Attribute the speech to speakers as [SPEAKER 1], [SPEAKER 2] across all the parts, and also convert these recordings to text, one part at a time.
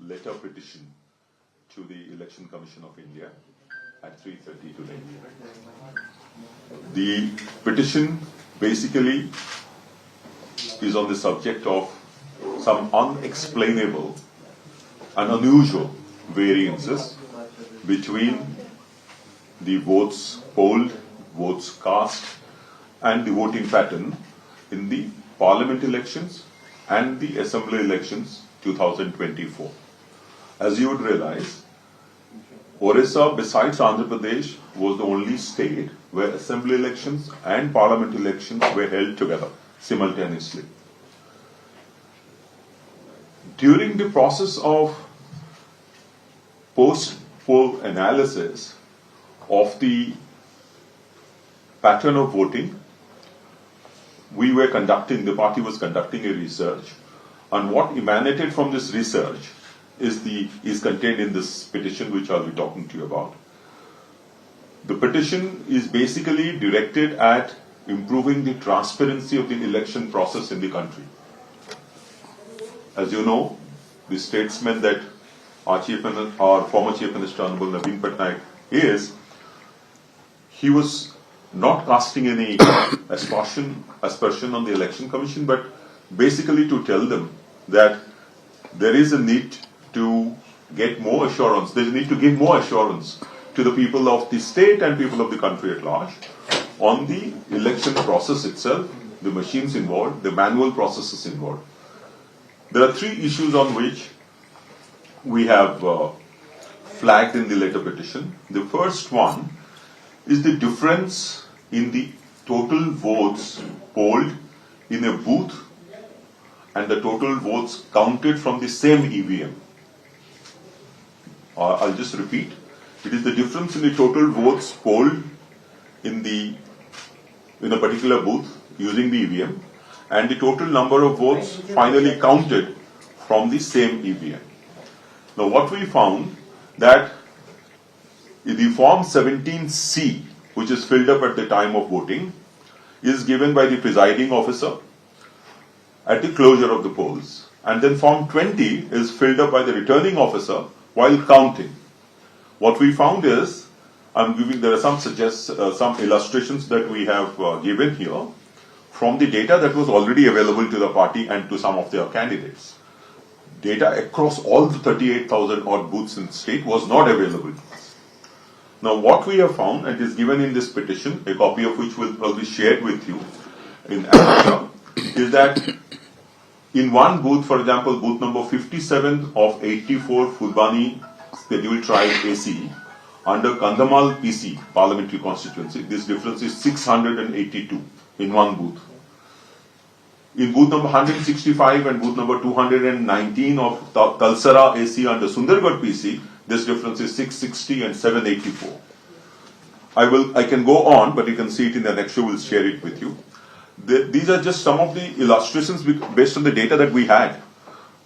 [SPEAKER 1] letter petition to the Election Commission of India at 3:30 today. The petition basically is on the subject of some unexplainable and unusual variances between the votes polled, votes cast, and the voting pattern in the Parliament elections and the Assembly elections 2024. As you would realize, Orissa, besides Andhra Pradesh, was the only state where Assembly elections and Parliament elections were held together simultaneously. During the process of post-poll analysis of the pattern of voting, the party was conducting a research, and what emanated from this research is contained in this petition which I'll be talking to you about. The petition is basically directed at improving the transparency of the election process in the country. As you know, the statesman that our former Chief Minister Honorable Naveen Patnaik is, he was not casting any aspersion on the Election Commission, but basically to tell them that there is a need to get more assurance, there is a need to give more assurance to the people of the state and people of the country at large on the election process itself, the machines involved, the manual processes involved. There are three issues on which we have flagged in the letter petition. The first one is the difference in the total votes polled in a booth and the total votes counted from the same EVM. I'll just repeat. It is the difference in the total votes polled in a particular booth using the EVM and the total number of votes finally counted from the same EVM. Now what we found that the form 17C, which is filled up at the time of voting, is given by the presiding officer at the closure of the polls, and then form 20 is filled up by the returning officer while counting. What we found is, there are some illustrations that we have given here from the data that was already available to the party and to some of their candidates. Data across all the 38,000 odd booths in the state was not available to us. Now what we have found, and is given in this petition, a copy of which will probably shared with you in Africa, is that in one booth, for example, booth number 57 of 84 Fulbani Scheduled Tribe AC, under Kandhamal PC parliamentary constituency, this difference is 682 in one booth. In booth number 165 and booth number 219 of Talsara AC under Sundargarh PC, this difference is 660 and 784. I can go on, but you can see it in the next show. We'll share it with you. These are just some of the illustrations based on the data that we had.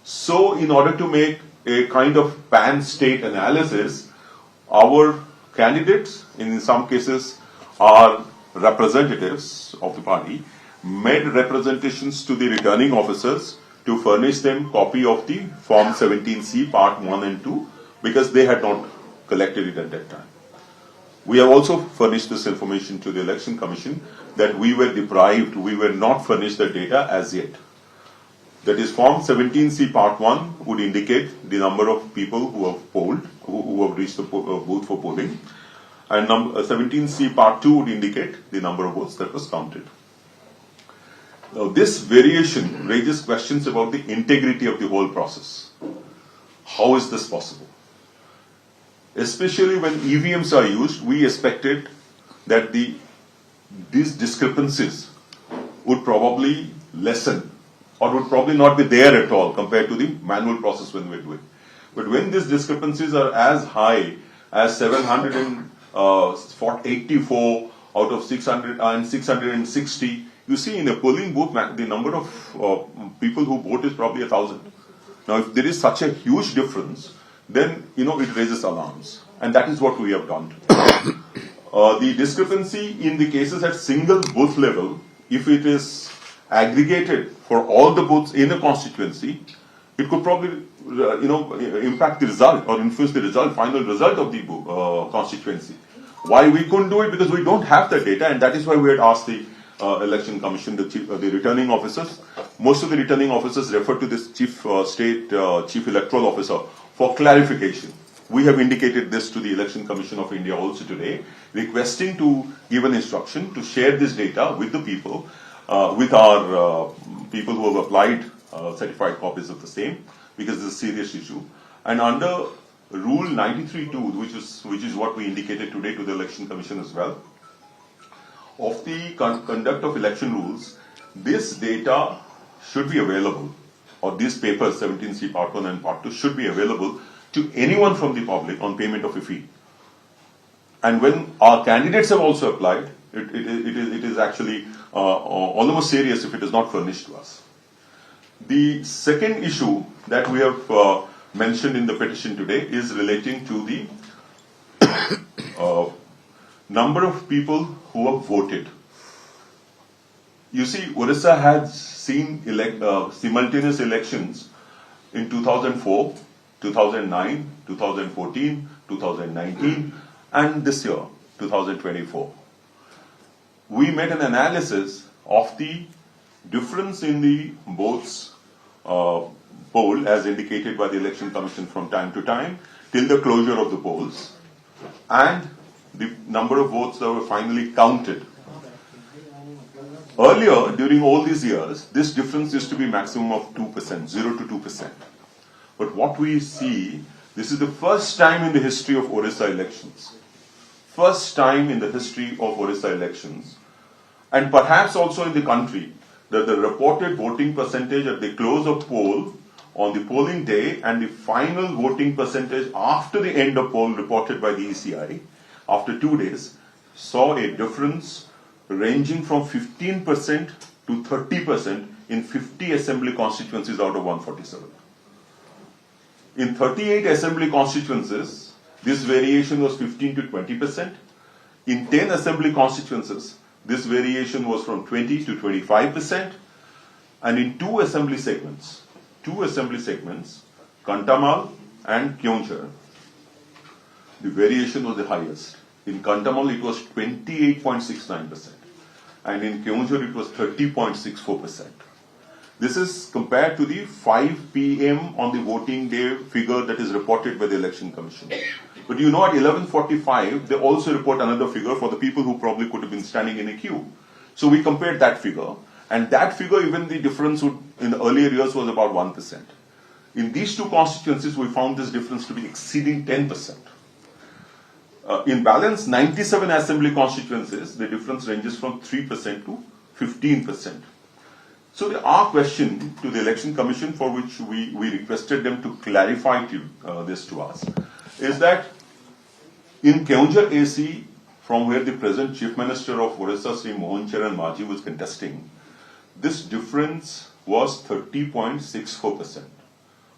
[SPEAKER 1] So in order to make a kind of pan-state analysis, our candidates, in some cases, are representatives of the party, made representations to the returning officers to furnish them copy of the Form 17C Part 1 and 2 because they had not collected it at that time. We have also furnished this information to the Election Commission that we were not furnished the data as yet. That is, Form 17C Part 1 would indicate the number of people who have polled, who have reached the booth for polling, and 17C Part 2 would indicate the number of votes that was counted. Now, this variation raises questions about the integrity of the whole process. How is this possible? Especially when EVMs are used, we expected that these discrepancies would probably lessen or would probably not be there at all compared to the manual process when we're doing. But when these discrepancies are as high as 784 out of 600 and 660, you see in a polling booth, the number of people who vote is probably 1,000. Now, if there is such a huge difference, then, it raises alarms. And that is what we have done. The discrepancy in the cases at single booth level, if it is aggregated for all the booths in a constituency, it could probably impact the result or influence the final result of the constituency. Why we couldn't do it? Because we don't have the data, and that is why we had asked the election commission, the returning officers. Most of the returning officers refer to this chief electoral officer for clarification. We have indicated this to the Election Commission of India also today, requesting to give an instruction to share this data with the people, with our people who have applied certified copies of the same, because it's a serious issue. And under Rule 93.2, which is what we indicated today to the Election Commission as well, of the conduct of election rules, this data should be available, or these papers, 17C Part 1 and Part 2, should be available to anyone from the public on payment of a fee. And when our candidates have also applied, it is actually almost serious if it is not furnished to us. The second issue that we have mentioned in the petition today is relating to the number of people who have voted. You see, Orissa had seen simultaneous elections in 2004, 2009, 2014, 2019, and this year, 2024. We made an analysis of the difference in the votes poll as indicated by the Election Commission from time to time till the closure of the polls, and the number of votes that were finally counted. Earlier, during all these years, this difference used to be maximum of 2%, 0 to 2%. But what we see, this is the first time in the history of Orissa elections. First time in the history of Orissa elections, and perhaps also in the country, that the reported voting percentage at the close of poll on the polling day and the final voting percentage after the end of poll reported by the ECI after 2 days saw a difference ranging from 15% to 30% in 50 assembly constituencies out of 147. In 38 assembly constituencies, this variation was 15 to 20%. In 10 assembly constituencies, this variation was from 20 to 25%. And in two assembly segments, Kantamal and Keonjhar, the variation was the highest. In Kantamal, it was 28.69%. And in Keonjhar, it was 30.64%. This is compared to the 5 p.m. on the voting day figure that is reported by the Election Commission. But you know, at 11:45, they also report another figure for the people who probably could have been standing in a queue. So we compared that figure, and that figure, even the difference in the earlier years was about 1%. In these two constituencies, we found this difference to be exceeding 10%. In balance, 97 assembly constituencies, the difference ranges from 3% to 15%. So our question to the Election Commission, for which we requested them to clarify this to us, is that in Keonjhar AC, from where the present Chief Minister of Orissa, Sri Mohan Charan Majhi, was contesting, this difference was 30.64%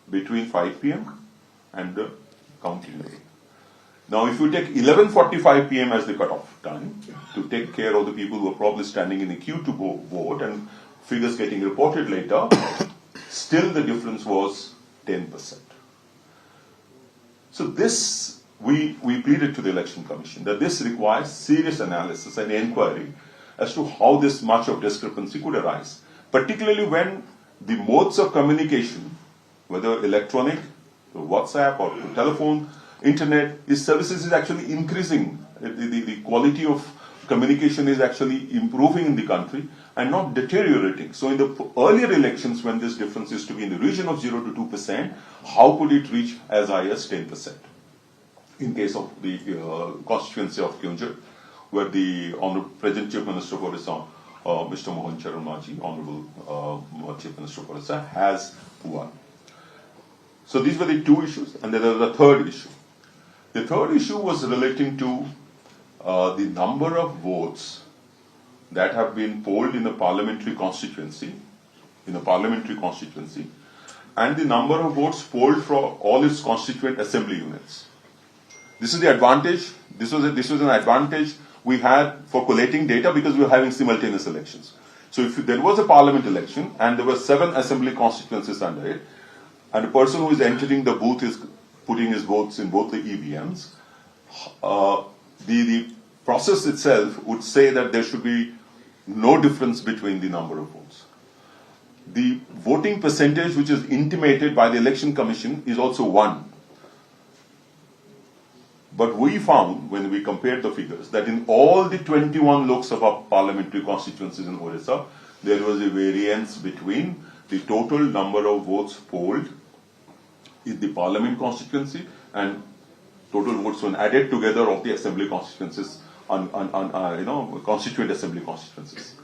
[SPEAKER 1] between 5 p.m. and the counting day. Now, if you take 11:45 p.m. as the cutoff time to take care of the people who are probably standing in the queue to vote and figures getting reported later, still the difference was 10%. So this, we pleaded to the Election Commission that this requires serious analysis and inquiry as to how this much of discrepancy could arise, particularly when the modes of communication, whether electronic, WhatsApp or telephone, internet, services is actually increasing. The quality of communication is actually improving in the country and not deteriorating. So in the earlier elections, when this difference used to be in the region of 0 to 2%, how could it reach as high as 10%? In case of the constituency of Keonjhar, where the Honorable Present Chief Minister of Orissa, Mr. Mohan Charan Majhi, Honorable Chief Minister of Orissa, has won. So these were the two issues, and then there was a third issue. The third issue was relating to the number of votes that have been polled in a parliamentary constituency, and the number of votes polled for all its constituent assembly units. This is the advantage. This was an advantage we had for collating data because we were having simultaneous elections. So if there was a parliament election and there were 7 assembly constituencies under it, and the person who is entering the booth is putting his votes in both the EVMs, the process itself would say that there should be no difference between the number of votes. The voting percentage which is intimated by the Election Commission is also 1. But we found, when we compared the figures, that in all the 21 Lok Sabha parliamentary constituencies in Orissa, there was a variance between the total number of votes polled in the parliament constituency and total votes when added together of the assembly constituencies constituent assembly constituencies.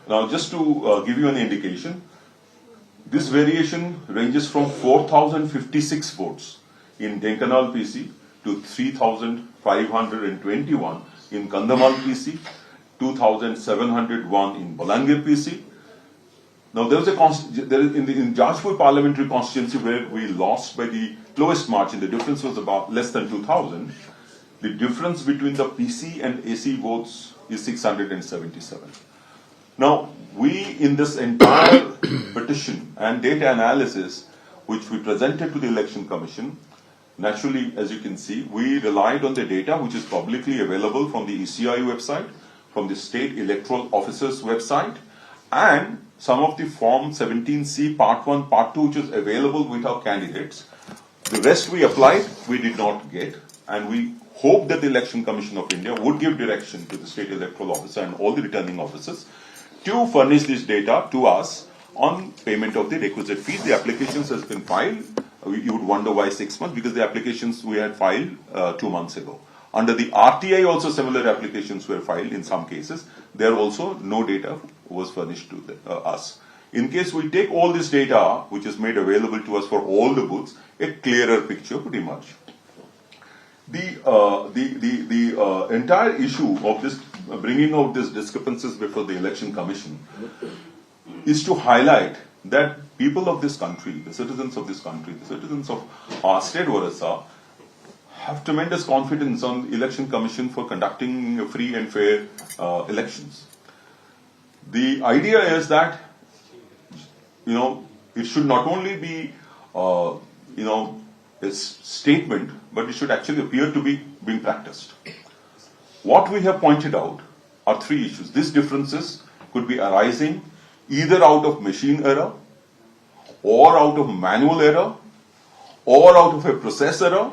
[SPEAKER 1] Now, just to give you an indication, this variation ranges from 4,056 votes in Denkanal PC to 3,521 in Kandhamal PC, 2,701 in Balangir PC. Now, there was in Jajpur parliamentary constituency where we lost by the lowest margin. The difference was about less than 2,000. The difference between the PC and AC votes is 677. Now, we in this entire petition and data analysis which we presented to the Election Commission, naturally, as you can see, we relied on the data which is publicly available from the ECI website, from the State Electoral Officers website, and some of the Form 17C Part 1, Part 2 which is available with our candidates. The rest we applied, we did not get, and we hope that the Election Commission of India would give direction to the State Electoral Officer and all the returning officers to furnish this data to us on payment of the requisite fees. The applications has been filed. You would wonder why 6 months, because the applications we had filed 2 months ago. Under the RTI also similar applications were filed in some cases. There also no data was furnished to us. In case we take all this data which is made available to us for all the booths, a clearer picture would emerge. The entire issue of this bringing out these discrepancies before the Election Commission is to highlight that people of this country, the citizens of this country, the citizens of our state Orissa, have tremendous confidence on the Election Commission for conducting free and fair elections. The idea is that, it should not only be, a statement, but it should actually appear to be being practiced. What we have pointed out are 3 issues. These differences could be arising either out of machine error, or out of manual error, or out of a process error,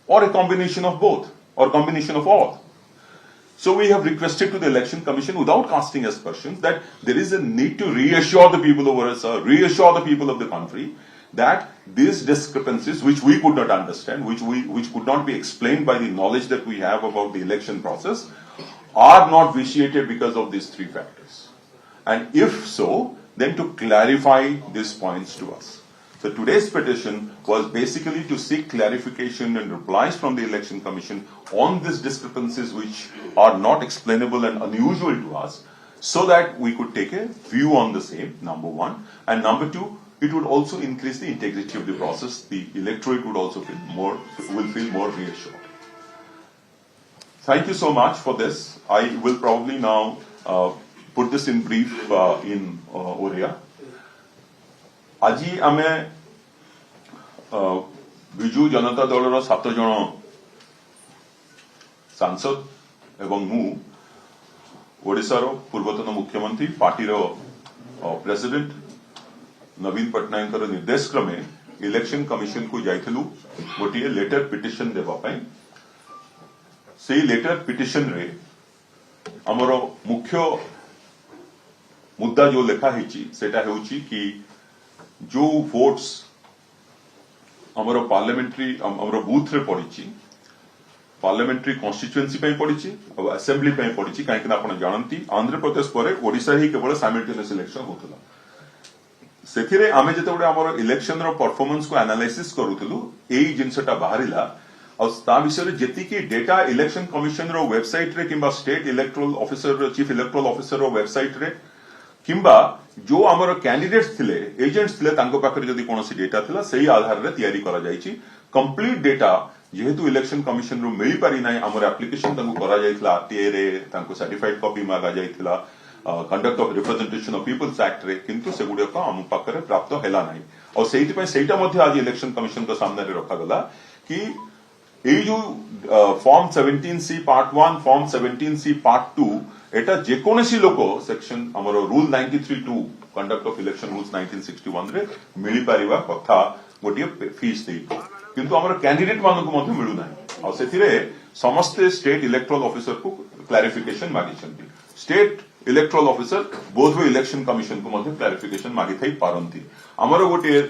[SPEAKER 1] or a combination of both, or combination of all. So we have requested to the Election Commission, without casting aspersions, that there is a need to reassure the people of Orissa, reassure the people of the country, that these discrepancies, which we could not understand, which could not be explained by the knowledge that we have about the election process, are not vitiated because of these 3 factors. And if so, then to clarify these points to us. So today's petition was basically to seek clarification and replies from the Election Commission on these discrepancies which are not explainable and unusual to us, so that we could take a view on the same, number 1. And number 2, it would also increase the integrity of the process. The electorate would also feel more reassured. Thank you so much for this. I will probably now put this in brief in Oriya. Aji ame Biju Janata Dalar 7 জন सांसद एवं मु ओडिशार पूर्वतन मुख्यमंत्री party president नवीन पट्टनायक निर्देश क्रमे election commission को जाइथिलु गोटे लेटर पिटिशन देबा पई। से लेटर पिटिशन रे हमर मुख्य मुद्दा जो लेखा हेची सेटा हेउची कि जो वोट्स हमर पार्लियामेंट्री हमर बूथ रे पड़िची पार्लियामेंट्री कॉन्स्टिट्यूएंसी पे पड़िची और असेंबली पे पड़िची काहे कि आपण जानंती आंध्र प्रदेश परे ओडिशा ही केवल साइमल्टेनियस इलेक्शन होतला। सेथिरे आमे जेतेबडे हमर इलेक्शन रो परफॉर्मेंस को एनालिसिस करूथलु एई जिंसटा बाहरिला और ता विषय जेति की डेटा इलेक्शन कमिशन रो वेबसाइट रे किंबा state electoral officer chief electoral officer रो वेबसाइट रे किंबा जो हमर कैंडिडेट्स थिले एजेंट्स थिले तांको पाखरे जदी कोनोसी डेटा थिला सेही आधार रे तयारी करा जाईची। कंप्लीट डेटा जेहेतु इलेक्शन कमिशन रो मिली पारि नाही हमर एप्लिकेशन तांको करा जाईतला आरटीए रे तांको सर्टिफाइड कॉपी मागा जाईतला conduct of representation of peoples act रे किंतु से गुडी को हम पाखरे प्राप्त हैला नाही और सेहिति पय सेटा मध्ये आज इलेक्शन कमिशन का सामने रे रखा गला कि এই जो form 17C part 1 form 17C part 2 एटा जेकोनसी लोक सेक्शन हमरो rule 93(2) conduct of election rules 1961 रे मिली परिबा कथा गोटिए फीस दे किंतु हमर कैंडिडेट मानन को मध्ये मिलु नाही और सेथिरे समस्त स्टेट इलेक्टोरल ऑफिसर को क्लैरिफिकेशन मागी छंती state electoral officer both way election commission को मध्ये क्लैरिफिकेशन मागी थई पारंती हमरो गोटे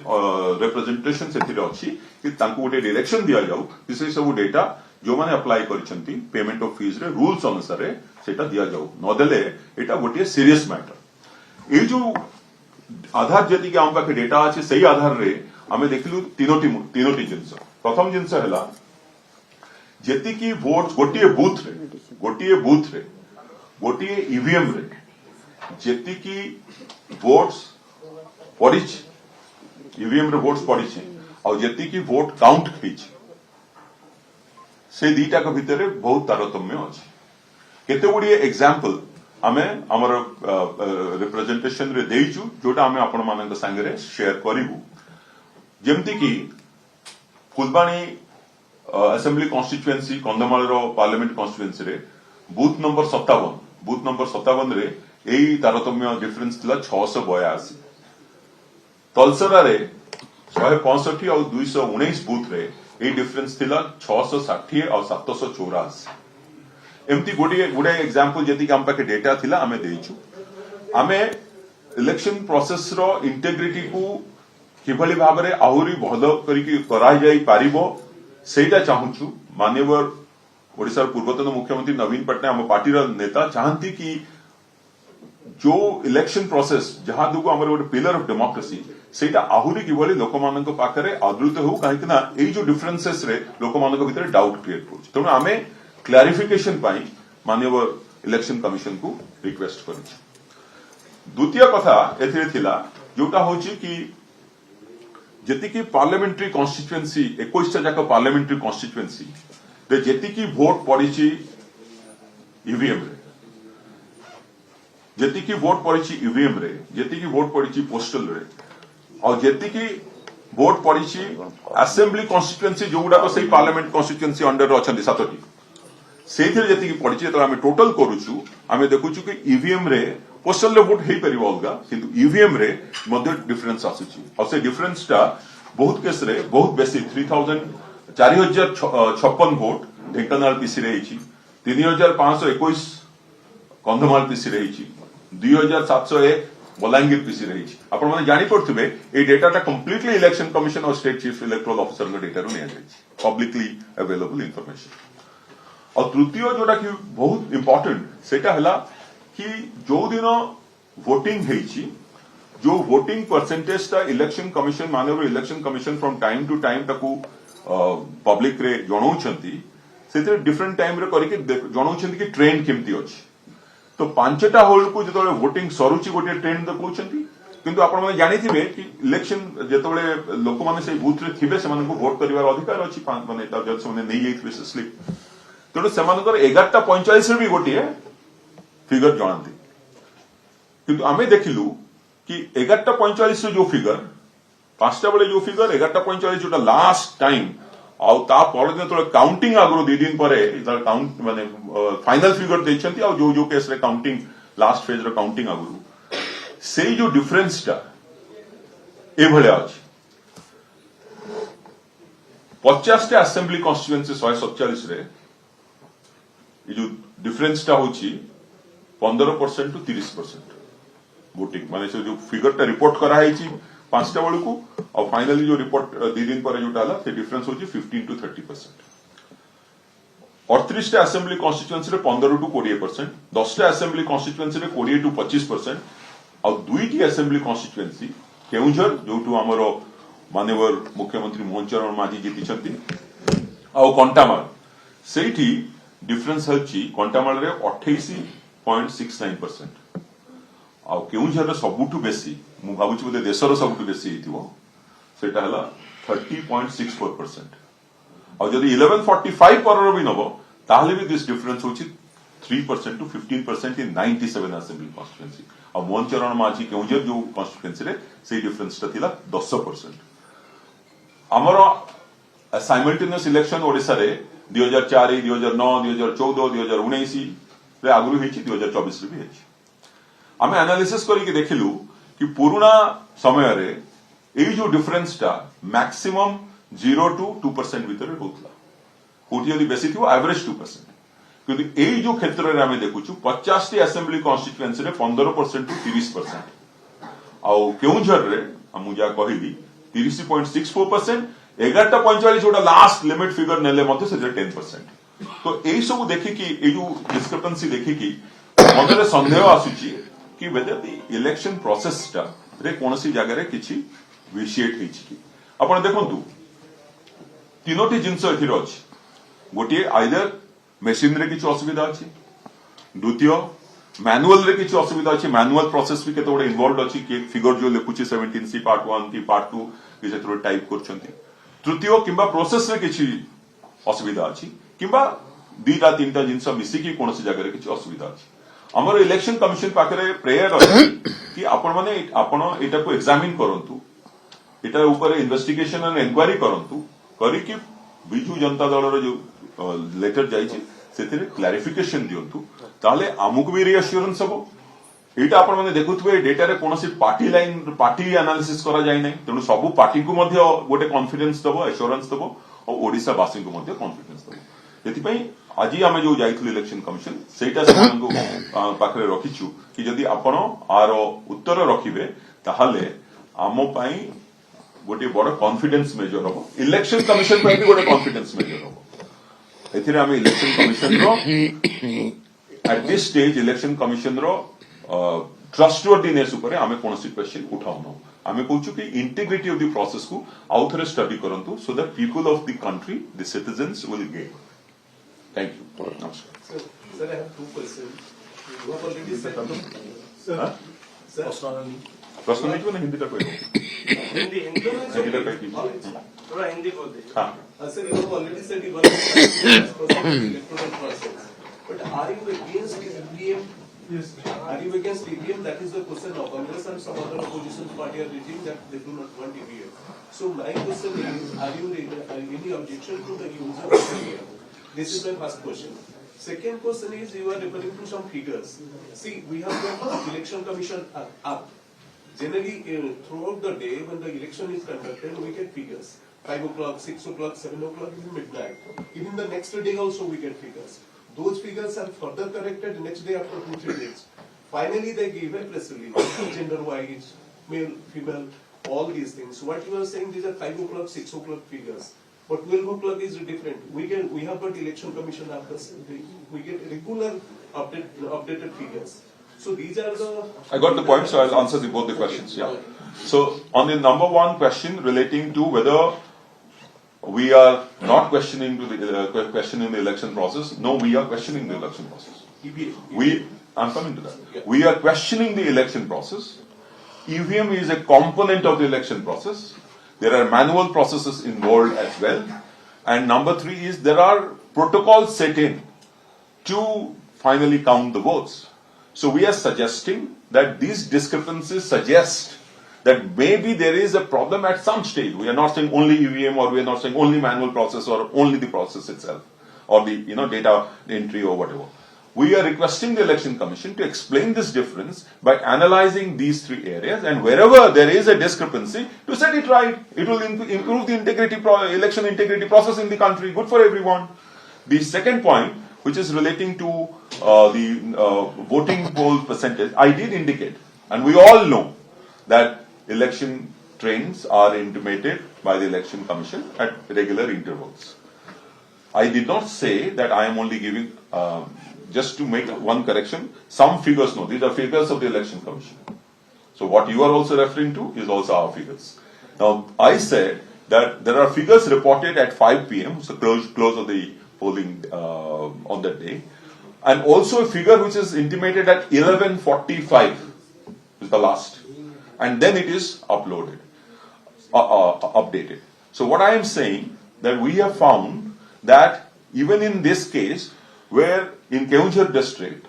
[SPEAKER 1] रिप्रेजेंटेशन सेथिरे अछि कि तांको गोटे डायरेक्शन दिया जाऊ कि से सब डेटा जो माने अप्लाई करिसंती पेमेंट ऑफ फीस रे रूल्स अनुसार सेटा दिया जाऊ न देले एटा गोटे सीरियस मैटर ए जो आधार जति के हम पाखे डेटा अछि सही आधार रे हमें देखलु तीनोटी जिंस प्रथम जिंस हला जति की वोट गोटिए बूथ रे गोटिए ईवीएम रे जति की वोट्स पड़िछ ईवीएम रे वोट्स पड़िछ और जति की वोट काउंट खिच से दीटा के भितरे बहुत तारतम्य अछि केते गुडी एग्जांपल हमें हमर रिप्रेजेंटेशन रे देइछु जोटा हमें आपण मानक संगे रे शेयर करिवु जेमति की फुलबाणी असेंबली कॉन्स्टिट्युएंसी कंधमाल रो पार्लियामेंट कॉन्स्टिट्युएंसी रे बूथ नंबर 57 रे एई तारतम्य डिफरेंस थिला 682 तलसरा रे 165 और 219 बूथ रे एई डिफरेंस थिला 660 और 784 एमती गुडे एग्जांपल जति हम पाके डेटा थिला हमें देइछु हमें इलेक्शन प्रोसेस रो इंटीग्रिटी को किभली भाबरे आहुरी भल करिकि करा जाई पारिबो सेटा चाहूछु माननीय ओडिसा पूर्वतन मुख्यमंत्री नवीन पटनायक हम पार्टी रो नेता चाहती कि जो इलेक्शन प्रोसेस जहां दुगो हमर गोटे पिलर ऑफ डेमोक्रेसी सेटा आहुरी किभली लोक मानक पाखरे आदृत हो काहे ना एई जो डिफरेंसेस रे लोक मानक भितर डाउट क्रिएट होछ तनो हमें क्लैरिफिकेशन पाई माननीय इलेक्शन कमिशन को रिक्वेस्ट करिछ द्वितीय कथा एथिरे थिला जोटा होची कि जति की पार्लियामेंट्री कॉन्स्टिट्युएंसी 21 जाक पार्लियामेंट्री कॉन्स्टिट्युएंसी रे जति की वोट पड़िछि ईवीएम रे जति की वोट पड़िछि ईवीएम रे जति की वोट पड़िछि पोस्टल रे और जति की वोट पड़िछि असेंबली कॉन्स्टिट्युएंसी जोडा को सही पार्लियामेंट कॉन्स्टिट्युएंसी अंडर रो अछंती सातोटी सेथिरे जति की पड़िछि तो हम टोटल करूछु हम देखुछु कि ईवीएम रे पोस्टल रे वोट हेई परिबो अलगा किंतु ईवीएम रे मध्ये डिफरेंस आसुछि और से डिफरेंस टा बहुत केस रे बहुत बेसी 4056 वोट ढेंकानाल पीसी रे हिची 3521 कंधमाल पीसी रे हिची 2701 बलांगीर पीसी रे हिची आपण माने जानि पड़थबे ए डेटाटा कंप्लीटली इलेक्शन कमिशन और स्टेट चीफ इलेक्टोरल ऑफिसर के डेटा रो निया जायछि पब्लिकली अवेलेबल इंफॉर्मेशन और तृतीय जोटा कि बहुत इंपोर्टेंट सेटा हला कि जो दिन वोटिंग हेची जो वोटिंग परसेंटेज ता इलेक्शन कमिशन माननीय election commission from time to time ताकू पब्लिक रे जणाउछंती सेते डिफरेंट टाइम रे करिके जणाउछंती कि ट्रेंड केमती अछि तो पांचटा होल को जतले वोटिंग सरुची गोटे ट्रेंड देखौछंती किंतु आपण माने जानिथिबे कि इलेक्शन जतले लोक माने से बूथ रे थिबे से माने को वोट करिवार अधिकार अछि माने ता जत से माने नै जाइथिबे से स्लिप तेणु सेमानकर 11:45 रे भी गोटे फिगर जणांती किंतु आमे देखिलु कि 11:45 जो फिगर 5टा बेले जो फिगर 11:45 जोटा लास्ट टाइम आउ ता परदिन तो काउंटिंग आगरो 2 दिन परे इधर काउंट माने फाइनल फिगर देछंती आ जो जो केस रे काउंटिंग लास्ट फेज रे काउंटिंग आगरो सेई जो डिफरेंस टा ए भले अछि 50 टा असेंबली कॉन्स्टिट्युएंसी 147 रे ये जो डिफरेंस टा होची 15% टू 30% वोटिंग माने से जो फिगर टा रिपोर्ट करा हैची 5टा बेलू को और फाइनली जो रिपोर्ट 2 दिन पर जोटा हला से डिफरेंस होची 15 टू 30% 38 टा असेंबली कॉन्स्टिट्युएंसी रे 15 टू 20% 10 टा असेंबली कॉन्स्टिट्युएंसी रे 20 टू 25% और 2टी असेंबली कॉन्स्टिट्युएंसी केउझर जोटू हमरो माननीय मुख्यमंत्री मोहन चरण माझी जीति छथि और कंटामाल सेठी डिफरेंस होची कंटामाल रे 28.69% आ केउझर रे सबुठु बेसी मु भाबुची बोले देशर सबुठु बेसी हितिबो सेटा हला 30.64% और जदि 1145 पर भी नबो ताहले भी दिस डिफरेंस होची 3% to 15% in 97 assembly constituency. और मोहन चरण माझी केउंझर जो constituency रे से difference ता थिला 10%. हमरो simultaneous election ओडिसा रे 2004, 2009, 2014, 2019 रे आगुरी हेछि 2024 रे भी हेछि. आमे एनालिसिस करी के देखिलु कि पुराना समय रे एई जो डिफरेंस टा मैक्सिमम 0 to 2% भीतर होतला. कोठी यदि बेसी थियो एवरेज 2%. किंतु एई जो क्षेत्र रे आमे देखुछु 50 टी असेंबली कॉन्स्टिट्यूएंसी रे 15% to 30%. आउ केउंझर रे हमु जा कहिली 30.64%, 11.45 जोटा लास्ट लिमिट फिगर नेले मते से 10%. तो एई सब देखि कि एई जो डिस्क्रिपेंसी देखि कि मते संदेह आसुची कि वेदर द इलेक्शन प्रोसेस टा रे कोनसी जगह रे किछि विशिएट हिछि कि आपण देखंतु तीनोटी जिंस एथिर अछि. गोटे आइदर मेशिन रे किछि असुविधा अछि, द्वितीय मैनुअल रे किछि असुविधा अछि, मैनुअल प्रोसेस भी केते बडे इन्वॉल्वड अछि कि फिगर जो लेखुछि 17C पार्ट 1 की पार्ट 2 कि जेतरो टाइप करछंती, तृतीय किंबा प्रोसेस रे किछि असुविधा अछि किंबा दीटा तीनटा जिंस मिसी कि कोनसी जगह रे किछि असुविधा अछि. हमर इलेक्शन कमिशन पाखरे प्रेयर अछि कि आपण माने आपण एटा को एग्जामिन करंतु, एटा ऊपर इन्वेस्टिगेशन एंड इंक्वायरी करंतु, करी कि बिजू जनता दल रो जो लेटर जाइछि सेथिरे क्लैरिफिकेशन दियंतु, ताले आमुक भी रिअश्योरेंस हबो. एटा आपण माने देखुथबे डेटा रे कोनसी पार्टी लाइन पार्टी एनालिसिस करा जाय नै, तेनु सब पार्टी को मध्य गोटे कॉन्फिडेंस दबो, एश्योरेंस दबो और ओडिसा वासी को मध्य कॉन्फिडेंस दबो. एथि पई आज आमे जो जाइथुल इलेक्शन कमिशन सेटा सेमानकु पाखरे रखिछु कि जदि आपण आर उत्तर रखिबे ताहाले आमो पई गोटे बड़ कॉन्फिडेंस मेजर हबो, इलेक्शन कमिशन पई भी गोटे कॉन्फिडेंस मेजर हबो. एथिरे आमे इलेक्शन कमिशन रो at this stage election commission रो ट्रस्टवर्दीनेस ऊपर आमे कोनसी क्वेश्चन उठाउनो. आमे कहूछु कि इंटीग्रिटी ऑफ द प्रोसेस को आउथरे स्टडी करंतु so that people of the country the citizens will gain. Thank you. Namaskar.
[SPEAKER 2] Sir, I have two questions. You have already said. Sir.
[SPEAKER 1] प्रश्न नहीं तो हिंदी का कोई
[SPEAKER 2] हिंदी
[SPEAKER 1] का कोई
[SPEAKER 2] थोड़ा हिंदी बोल दे.
[SPEAKER 1] हाँ.
[SPEAKER 2] Sir, you have already said you want to electoral process. But are you against EVM? Yes. Are you against EVM? That is the question of Congress and some other opposition party are raising that they do not want EVM. So my question is, are you any objection to the use of EVM? This is my first question. Second question is, you are referring to some figures. See, we have the election commission up. Generally, throughout the day, when the election is conducted, we get figures. 5 o'clock, 6 o'clock, 7 o'clock, even midnight. Even the next day also we get figures. Those figures are further corrected next day after 2-3 days. Finally, they give a press release, gender-wise, male, female, all these things. What you are saying, these are 5 o'clock, 6 o'clock figures. But 12 o'clock is different. We have got election commission after we get regular updated figures. So these are the.
[SPEAKER 1] I got the point, so I'll answer both the questions. Yeah. So on the number one question relating to whether we are not questioning the election process. No, we are questioning the election process. I'm coming to that. Yeah. We are questioning the election process. EVM is a component of the election process. There are manual processes involved as well. And number 3 is there are protocols set in to finally count the votes. So we are suggesting that these discrepancies suggest that maybe there is a problem at some stage. We are not saying only EVM or we are not saying only manual process or only the process itself or the data entry or whatever. We are requesting the election commission to explain this difference by analyzing these 3 areas, and wherever there is a discrepancy, to set it right. It will improve the election integrity process in the country. Good for everyone. The second point, which is relating to the voting poll percentage, I did indicate, and we all know that election trains are intimated by the election commission at regular intervals. I did not say that I am only giving. Just to make one correction, some figures, no, these are figures of the election commission. So what you are also referring to is also our figures. Now, I said that there are figures reported at 5 p.m., so close of the polling on that day, and also a figure which is intimated at 11:45 is the last, and then it is uploaded, updated. So what I am saying that we have found that even in this case, where in Keonjhar district,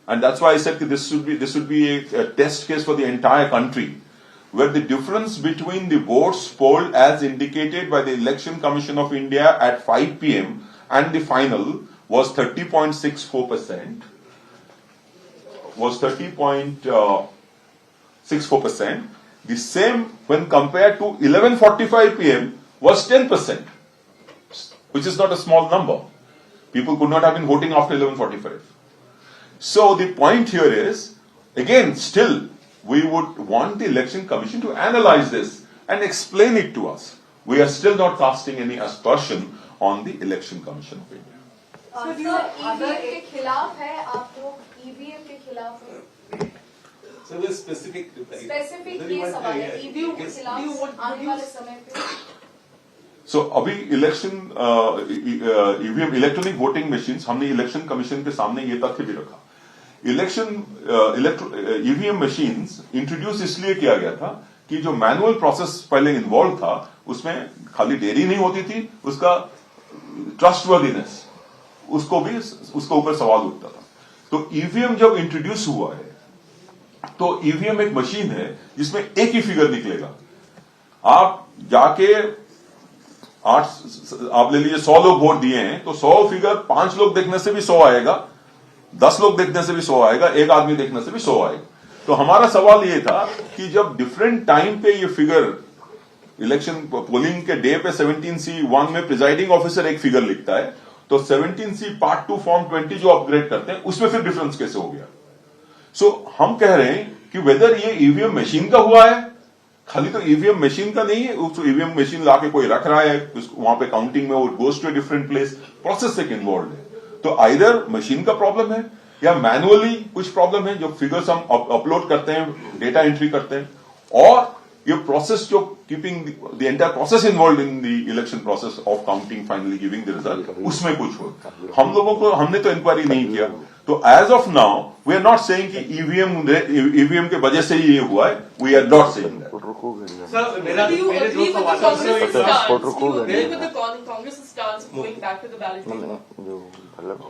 [SPEAKER 1] and that's why I said that this should be a test case for the entire country, where the difference between the votes polled as indicated by the Election Commission of India at 5 p.m. and the final was 30.64%. Was 30.64%. The same when compared to 11:45 p.m. was 10%, which is not a small number. People could not have been voting after 11:45. So the point here is, again, still, we would want the Election Commission to analyze this and explain it to us. We are still not casting any aspersion on the Election Commission of India.
[SPEAKER 3] Sir EVM के खिलाफ है, आप लोग EVM के खिलाफ है?
[SPEAKER 2] So the specific
[SPEAKER 3] ये सवाल है, ईवीएम के खिलाफ आने वाले समय पे।
[SPEAKER 1] So अभी election EVM electronic voting machines, हमने इलेक्शन कमीशन के सामने ये तथ्य भी रखा। ईवीएम मशीन्स इंट्रोड्यूस इसलिए किया गया था कि जो मैनुअल प्रोसेस पहले इन्वॉल्व था, उसमें खाली देरी नहीं होती थी, उसका ट्रस्टवर्दीनेस, उसको ऊपर सवाल उठता था। तो ईवीएम जब इंट्रोड्यूस हुआ है, तो ईवीएम एक मशीन है जिसमें एक ही फिगर निकलेगा। आप जाके आप ले लीजिए 100 लोग वोट दिए हैं, तो 100 फिगर 5 लोग देखने से भी 100 आएगा, 10 लोग देखने से भी 100 आएगा, एक आदमी देखने से भी 100 आएगा। तो हमारा सवाल ये था कि जब डिफरेंट टाइम पे ये फिगर इलेक्शन पोलिंग के डे पे 17C1 में प्रिजाइडिंग ऑफिसर एक फिगर लिखता है, तो 17C पार्ट 2 फॉर्म 20 जो अपग्रेड करते हैं, उसमें फिर डिफरेंस कैसे हो गया? सो हम कह रहे हैं कि वेदर ये ईवीएम मशीन का हुआ है, खाली तो ईवीएम मशीन का नहीं है, उसको ईवीएम मशीन लाके कोई रख रहा है, वहां पे काउंटिंग में वो goes to different place, process एक इन्वॉल्व है। तो आइदर मशीन का प्रॉब्लम है या मैनुअली कुछ प्रॉब्लम है, जो फिगर्स हम अपलोड करते हैं, डेटा एंट्री करते हैं, और ये प्रोसेस जो keeping the entire process involve in the election process of counting finally giving the result, उसमें कुछ हो। हमने तो इंक्वायरी नहीं किया। तो as of now we are not saying कि ईवीएम के वजह से ही ये हुआ है, we are not saying that.
[SPEAKER 4] Sir, मेरे दो सवाल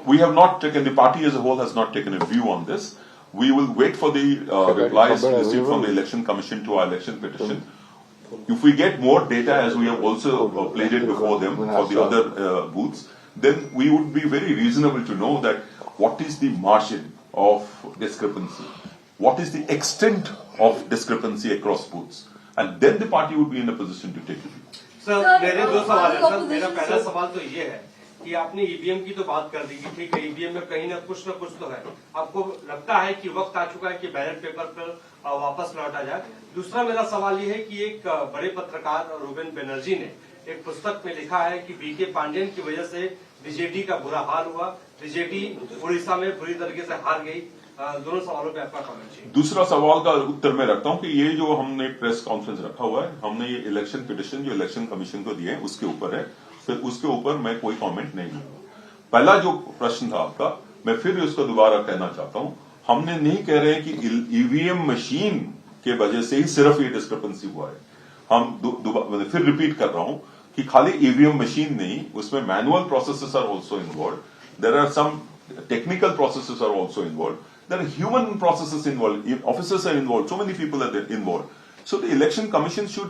[SPEAKER 1] We have not taken, the party as a whole has not taken a view on this. We will wait for the replies received from the Election Commission to our election petition. If we get more data, as we have also played it before them for the other booths, then we would be very reasonable to know that what is the margin of discrepancy, what is the extent of discrepancy across booths, and then the party would be in a position to take a view.
[SPEAKER 4] Sir, मेरे दो सवाल है sir. मेरा पहला सवाल तो ये है कि आपने ईवीएम की तो बात कर दी कि ठीक है, ईवीएम में कहीं ना कुछ तो है। आपको लगता है कि वक्त आ चुका है कि बैलेट पेपर पर वापस लौटा जाए? दूसरा मेरा सवाल ये है कि एक बड़े पत्रकार रूबेन बनर्जी ने एक पुस्तक में लिखा है कि बीके पांडेयन की वजह से बीजेडी का बुरा हाल हुआ, बीजेडी उड़ीसा में बुरी तरीके से हार गई। दोनों सवालों पे आपका कमेंट चाहिए।
[SPEAKER 1] दूसरा सवाल का उत्तर मैं रखता हूं कि ये जो हमने प्रेस कॉन्फ्रेंस रखा हुआ है, हमने ये इलेक्शन पिटिशन जो इलेक्शन कमीशन को दिए हैं उसके ऊपर है, फिर उसके ऊपर मैं कोई कमेंट नहीं लूंगा। पहला जो प्रश्न था आपका, मैं फिर उसको दोबारा कहना चाहता हूं, हमने नहीं कह रहे कि ईवीएम मशीन के वजह से ही सिर्फ ये डिस्क्रिपेंसी हुआ है। हम फिर रिपीट कर रहा हूं कि खाली ईवीएम मशीन नहीं, उसमें manual processes are also involve, there are some technical processes are also involve, there are human processes involved, officers are involved, so many people are involved. So the election commission should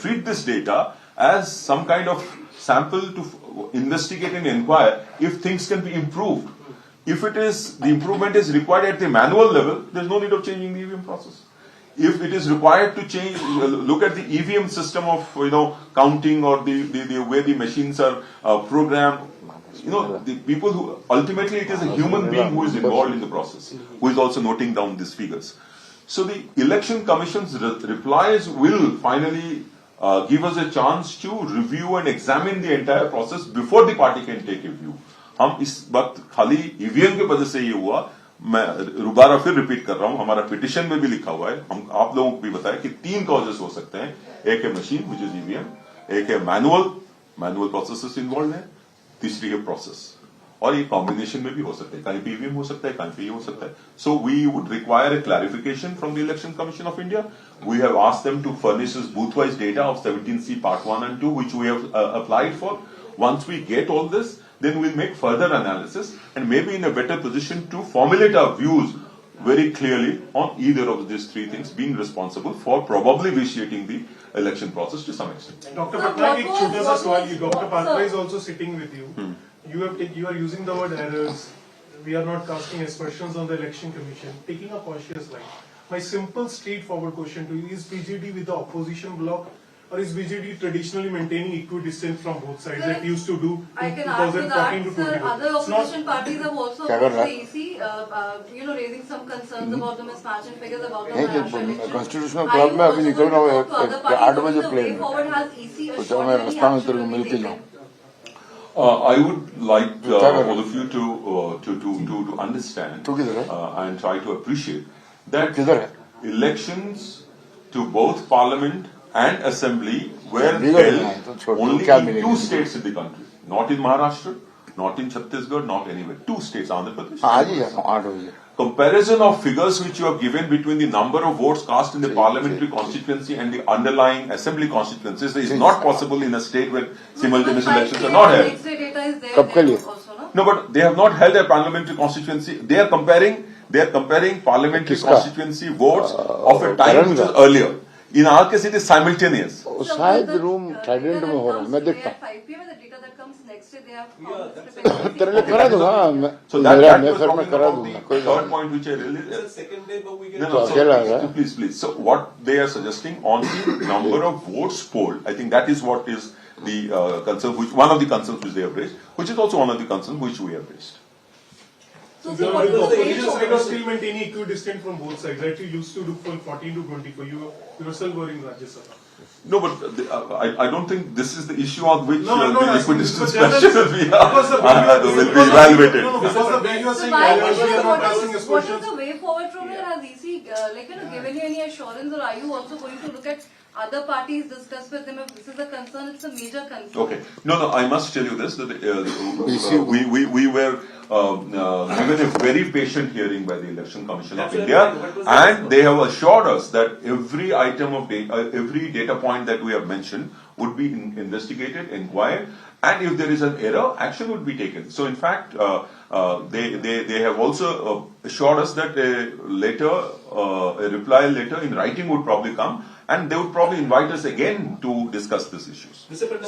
[SPEAKER 1] treat this data as some kind of sample to investigate and inquire if things can be improved. If it is, the improvement is required at the manual level, there's no need of changing the EVM process. If it is required to change, look at the EVM system of, counting or the way the machines are programmed, the people who, ultimately it is a human being who is involved in the process, who is also noting down these figures. So the election commission's replies will finally give us a chance to review and examine the entire process before the party can take a view. हम इस वक्त खाली EVM के वजह से ये हुआ, मैं दोबारा फिर रिपीट कर रहा हूं, हमारा पिटिशन में भी लिखा हुआ है, हम आप लोगों को भी बताया कि 3 कॉजेस हो सकते हैं। एक है मशीन विच इज ईवीएम, एक है मैनुअल प्रोसेसेस इन्वॉल्व है, तीसरी है प्रोसेस, और ये कॉम्बिनेशन में भी हो सकता है, कहीं पे ईवीएम हो सकता है, कहीं पे ये हो सकता है। So we would require a clarification from the election commission of India. We have asked them to furnish us booth wise data of 17C part 1 and 2 which we have applied for, Once we get all this, then we'll make further analysis and maybe in a better position to formulate our views very clearly on either of these three things, being responsible for probably vitiating the election process to some extent.
[SPEAKER 5] Dr.
[SPEAKER 3] Sir,
[SPEAKER 5] Patnaik, एक
[SPEAKER 3] what
[SPEAKER 5] छोटा सा
[SPEAKER 3] was-
[SPEAKER 5] सवाल ये Dr. Patra
[SPEAKER 3] Sir.
[SPEAKER 5] is also sitting with you. You are using the word errors. We are not casting aspersions on the election commission. Taking a cautious line. My simple, straightforward question to you: is BJD with the opposition bloc, or is BJD traditionally maintaining equidistant from both sides
[SPEAKER 3] Sir,
[SPEAKER 5] that used to do
[SPEAKER 3] I
[SPEAKER 5] in
[SPEAKER 3] can add to
[SPEAKER 5] 2014
[SPEAKER 3] that,
[SPEAKER 5] to
[SPEAKER 3] sir.
[SPEAKER 5] 22?
[SPEAKER 3] Other
[SPEAKER 5] It's not-
[SPEAKER 3] opposition parties have also
[SPEAKER 6] क्या कर
[SPEAKER 3] approached
[SPEAKER 6] रहा
[SPEAKER 3] the EC, raising some concerns about the mismatch in figures about the
[SPEAKER 6] नहीं,
[SPEAKER 3] Maharashtra
[SPEAKER 6] जब
[SPEAKER 3] election.
[SPEAKER 6] Constitutional
[SPEAKER 3] Are
[SPEAKER 6] Club
[SPEAKER 3] you
[SPEAKER 6] में अभी
[SPEAKER 3] also
[SPEAKER 6] निकल
[SPEAKER 3] going
[SPEAKER 6] रहा हूँ,
[SPEAKER 3] to talk to other
[SPEAKER 6] एक-
[SPEAKER 3] parties?
[SPEAKER 6] 8 बजे
[SPEAKER 3] Because the way
[SPEAKER 6] plane है।
[SPEAKER 3] forward has EC
[SPEAKER 6] तो
[SPEAKER 3] assured
[SPEAKER 6] मैं
[SPEAKER 3] any
[SPEAKER 6] रास्ता में
[SPEAKER 3] action
[SPEAKER 6] तेरे को
[SPEAKER 3] will
[SPEAKER 6] मिल
[SPEAKER 3] be
[SPEAKER 6] के
[SPEAKER 3] taken.
[SPEAKER 6] जाऊँ।
[SPEAKER 1] I would like
[SPEAKER 6] क्या कर रहा
[SPEAKER 1] all of you to understand
[SPEAKER 6] तू किधर है?
[SPEAKER 1] and try to appreciate that
[SPEAKER 6] किधर है?
[SPEAKER 1] elections to both parliament and assembly were
[SPEAKER 6] Legal
[SPEAKER 1] held
[SPEAKER 6] है, तो छोड़ दो,
[SPEAKER 1] only
[SPEAKER 6] क्या
[SPEAKER 1] in
[SPEAKER 6] मिलेगी?
[SPEAKER 1] two states in the country, not in Maharashtra, not in Chhattisgarh, not anywhere. Two states, Andhra Pradesh.
[SPEAKER 6] हाँ, आज ही जा रहा हूँ 8 बजे।
[SPEAKER 1] Comparison of figures which you have given between the number of votes cast in the parliamentary constituency and the underlying assembly constituencies is not possible in a state where simultaneous elections are not held.
[SPEAKER 3] Next day data is there
[SPEAKER 6] कब के लिए?
[SPEAKER 3] also, no?
[SPEAKER 1] No, but they have not held a parliamentary constituency. They are comparing parliamentary
[SPEAKER 6] किसका?
[SPEAKER 1] constituency votes of a time
[SPEAKER 6] Karan
[SPEAKER 1] which was
[SPEAKER 6] का?
[SPEAKER 1] earlier. In our case, it is simultaneous.
[SPEAKER 6] वो शायद room Trident में हो रहा है, मैं देखता हूँ।
[SPEAKER 3] 5 PM the data that comes next day they have
[SPEAKER 2] Yeah, that's
[SPEAKER 3] discrepancy.
[SPEAKER 6] तेरे लिए करा दूंगा, मैं
[SPEAKER 1] So that
[SPEAKER 6] मैं
[SPEAKER 1] was
[SPEAKER 6] फिर मैं
[SPEAKER 1] talking
[SPEAKER 6] करा
[SPEAKER 1] about
[SPEAKER 6] दूंगा,
[SPEAKER 1] the
[SPEAKER 6] कोई
[SPEAKER 1] third
[SPEAKER 6] बात नहीं।
[SPEAKER 1] point which I really.
[SPEAKER 2] It's the second day, but we get.
[SPEAKER 1] No,
[SPEAKER 6] तो
[SPEAKER 1] no,
[SPEAKER 6] अकेला
[SPEAKER 1] so,
[SPEAKER 6] है।
[SPEAKER 1] please. So what they are suggesting on the number of votes polled, I think that is what is the concern, one of the concerns which they have raised, which is also one of the concerns which we have raised.
[SPEAKER 3] So,
[SPEAKER 5] The
[SPEAKER 3] sir, what is the
[SPEAKER 5] opposition
[SPEAKER 3] ratio?
[SPEAKER 5] side was still maintaining equidistant from both sides, right? You used to do from 14 to 24. You yourself were in Rajya Sabha.
[SPEAKER 1] No, but I don't think this is the issue on which
[SPEAKER 5] No, I'm not
[SPEAKER 1] the
[SPEAKER 5] asking this,
[SPEAKER 1] equidistance
[SPEAKER 5] but general-
[SPEAKER 1] question will be,
[SPEAKER 5] because the way you are-
[SPEAKER 1] will be evaluated.
[SPEAKER 5] No, because the way you are
[SPEAKER 3] So
[SPEAKER 5] saying
[SPEAKER 3] my
[SPEAKER 5] errors,
[SPEAKER 3] question
[SPEAKER 5] we
[SPEAKER 3] is,
[SPEAKER 5] are not
[SPEAKER 3] what
[SPEAKER 5] asking
[SPEAKER 3] is
[SPEAKER 5] aspersions.
[SPEAKER 3] the way forward from here? Has EC given you any assurance, or are you also going to look at other parties, discuss with them if this is a concern? It's a major concern.
[SPEAKER 1] Okay. No, I must tell you this, that we were given a very patient hearing by the Election Commission of
[SPEAKER 2] That's
[SPEAKER 1] India,
[SPEAKER 2] right. What was the
[SPEAKER 1] and
[SPEAKER 2] response?
[SPEAKER 1] they have assured us that every item of data, every data point that we have mentioned would be investigated, inquired, and if there is an error, action would be taken. So in fact, they have also assured us that a reply letter in writing would probably come, and they would probably invite us again to discuss these issues.
[SPEAKER 2] Mr. Patnaik,